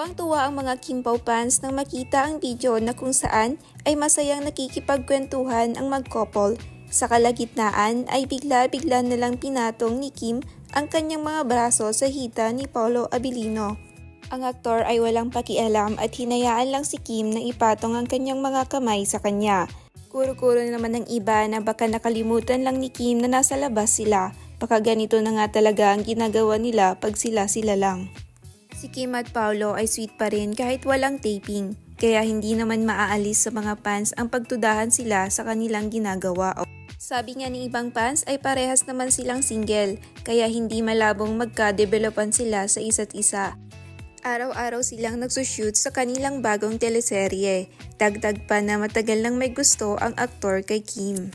Tuwang-tuwa ang mga Kim Pao fans nang makita ang video na kung saan ay masayang nakikipagkwentuhan ang mag-couple. Sa kalagitnaan ay bigla-bigla nalang pinatong ni Kim ang kanyang mga braso sa hita ni Paolo Abilino. Ang aktor ay walang pakialam at hinayaan lang si Kim na ipatong ang kanyang mga kamay sa kanya. Kuro-kuro naman ng iba na baka nakalimutan lang ni Kim na nasa labas sila. Baka ganito na nga talaga ang ginagawa nila pag sila-sila lang. Si Kim at Paolo ay sweet pa rin kahit walang taping, kaya hindi naman maaalis sa mga fans ang pagtudahan sila sa kanilang ginagawa. Sabi nga ng ibang fans ay parehas naman silang single, kaya hindi malabong magka-developan sila sa isa't isa. Araw-araw silang nagsushoot sa kanilang bagong teleserye. Dagdag pa na matagal nang may gusto ang aktor kay Kim.